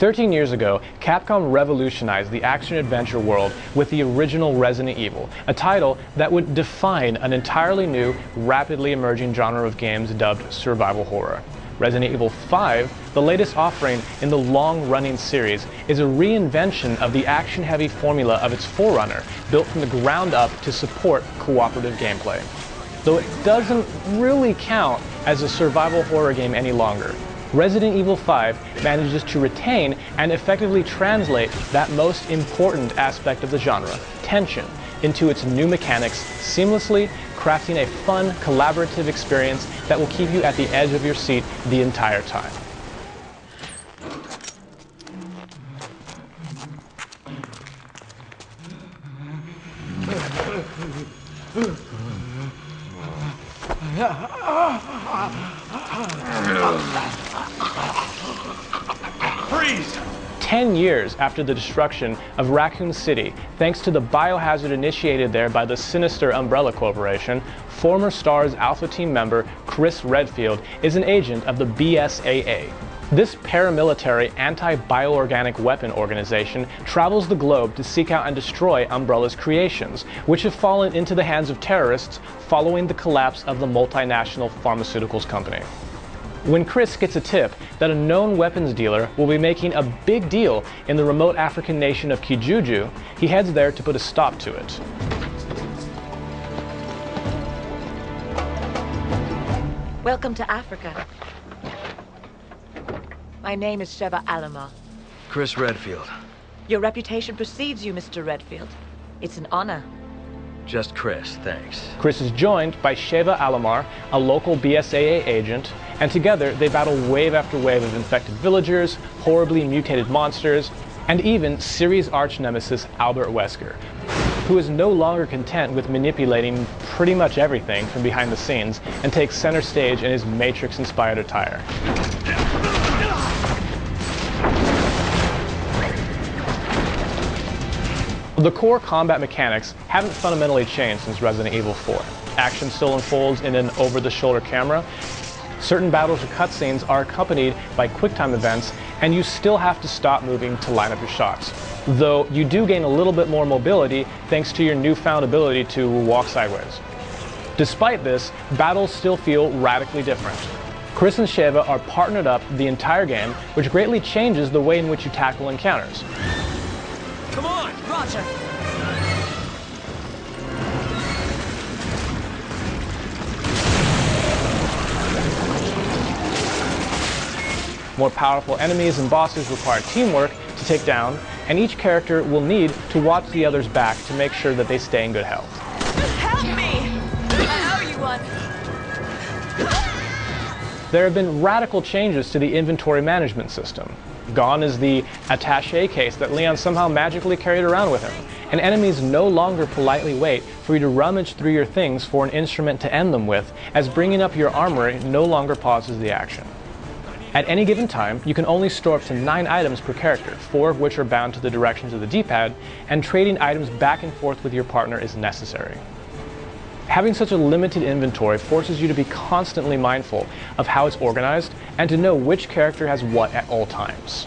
13 years ago, Capcom revolutionized the action-adventure world with the original Resident Evil, a title that would define an entirely new, rapidly emerging genre of games dubbed survival horror. Resident Evil 5, the latest offering in the long-running series, is a reinvention of the action-heavy formula of its forerunner, built from the ground up to support cooperative gameplay. Though it doesn't really count as a survival horror game any longer, Resident Evil 5 manages to retain and effectively translate that most important aspect of the genre, tension, into its new mechanics seamlessly, crafting a fun, collaborative experience that will keep you at the edge of your seat the entire time. Freeze! 10 years after the destruction of Raccoon City, thanks to the biohazard initiated there by the sinister Umbrella Corporation, former STARS Alpha Team member Chris Redfield is an agent of the BSAA. This paramilitary anti-bioorganic weapon organization travels the globe to seek out and destroy Umbrella's creations, which have fallen into the hands of terrorists following the collapse of the multinational pharmaceuticals company. When Chris gets a tip that a known weapons dealer will be making a big deal in the remote African nation of Kijuju, he heads there to put a stop to it. Welcome to Africa. My name is Sheva Alomar. Chris Redfield. Your reputation precedes you, Mr. Redfield. It's an honor. Just Chris, thanks. Chris is joined by Sheva Alomar, a local BSAA agent, and together they battle wave after wave of infected villagers, horribly mutated monsters, and even series arch-nemesis Albert Wesker, who is no longer content with manipulating pretty much everything from behind the scenes and takes center stage in his Matrix-inspired attire. The core combat mechanics haven't fundamentally changed since Resident Evil 4. Action still unfolds in an over-the-shoulder camera. Certain battles or cutscenes are accompanied by QuickTime events, and you still have to stop moving to line up your shots. Though you do gain a little bit more mobility thanks to your newfound ability to walk sideways. Despite this, battles still feel radically different. Chris and Sheva are partnered up the entire game, which greatly changes the way in which you tackle encounters. Come on! Roger. More powerful enemies and bosses require teamwork to take down, and each character will need to watch the others back to make sure that they stay in good health. Help me! I owe you one. There have been radical changes to the inventory management system. Gone is the attaché case that Leon somehow magically carried around with him, and enemies no longer politely wait for you to rummage through your things for an instrument to end them with, as bringing up your armory no longer pauses the action. At any given time, you can only store up to 9 items per character, 4 of which are bound to the directions of the D-pad, and trading items back and forth with your partner is necessary. Having such a limited inventory forces you to be constantly mindful of how it's organized and to know which character has what at all times.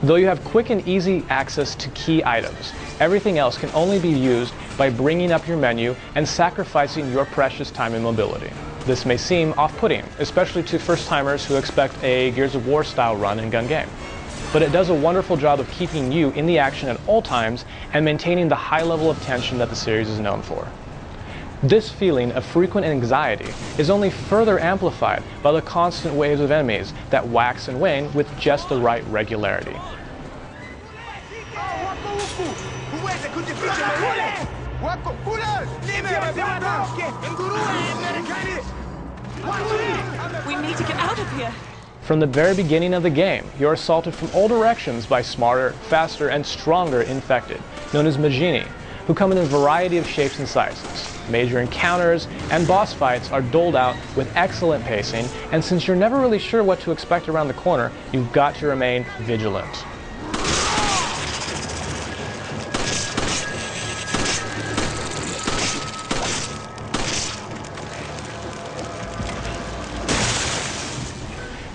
Though you have quick and easy access to key items, everything else can only be used by bringing up your menu and sacrificing your precious time and mobility. This may seem off-putting, especially to first-timers who expect a Gears of War style run and gun game. But it does a wonderful job of keeping you in the action at all times and maintaining the high level of tension that the series is known for. This feeling of frequent anxiety is only further amplified by the constant waves of enemies that wax and wane with just the right regularity. We need to get out of here. From the very beginning of the game, you're assaulted from all directions by smarter, faster, and stronger infected, known as Magini, who come in a variety of shapes and sizes. Major encounters and boss fights are doled out with excellent pacing, and since you're never really sure what to expect around the corner, you've got to remain vigilant.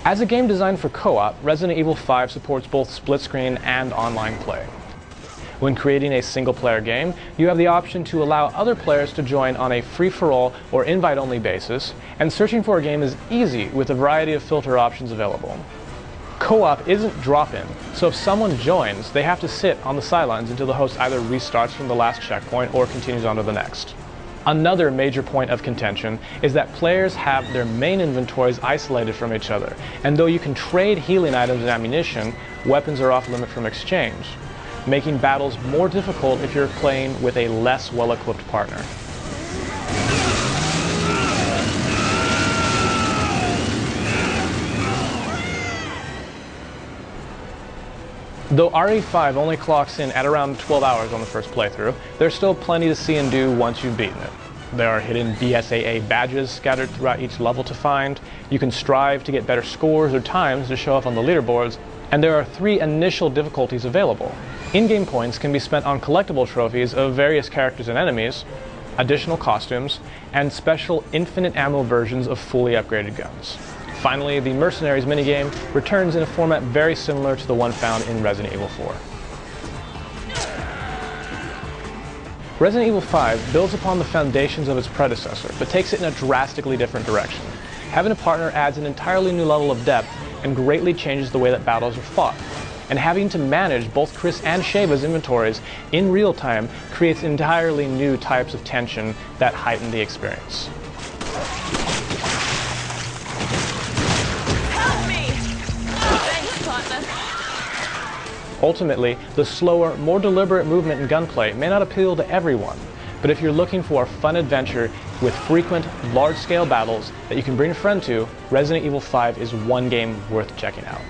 As a game designed for co-op, Resident Evil 5 supports both split-screen and online play. When creating a single-player game, you have the option to allow other players to join on a free-for-all or invite-only basis, and searching for a game is easy with a variety of filter options available. Co-op isn't drop-in, so if someone joins, they have to sit on the sidelines until the host either restarts from the last checkpoint or continues on to the next. Another major point of contention is that players have their main inventories isolated from each other, and though you can trade healing items and ammunition, weapons are off limit from exchange, making battles more difficult if you're playing with a less well-equipped partner. Though RE5 only clocks in at around 12 hours on the first playthrough, there's still plenty to see and do once you've beaten it. There are hidden BSAA badges scattered throughout each level to find, you can strive to get better scores or times to show up on the leaderboards, and there are 3 initial difficulties available. In-game points can be spent on collectible trophies of various characters and enemies, additional costumes, and special infinite ammo versions of fully upgraded guns. Finally, the Mercenaries minigame returns in a format very similar to the one found in Resident Evil 4. Resident Evil 5 builds upon the foundations of its predecessor, but takes it in a drastically different direction. Having a partner adds an entirely new level of depth and greatly changes the way that battles are fought. And having to manage both Chris and Sheva's inventories in real time creates entirely new types of tension that heighten the experience. Ultimately, the slower, more deliberate movement and gunplay may not appeal to everyone, but if you're looking for a fun adventure with frequent, large-scale battles that you can bring a friend to, Resident Evil 5 is one game worth checking out.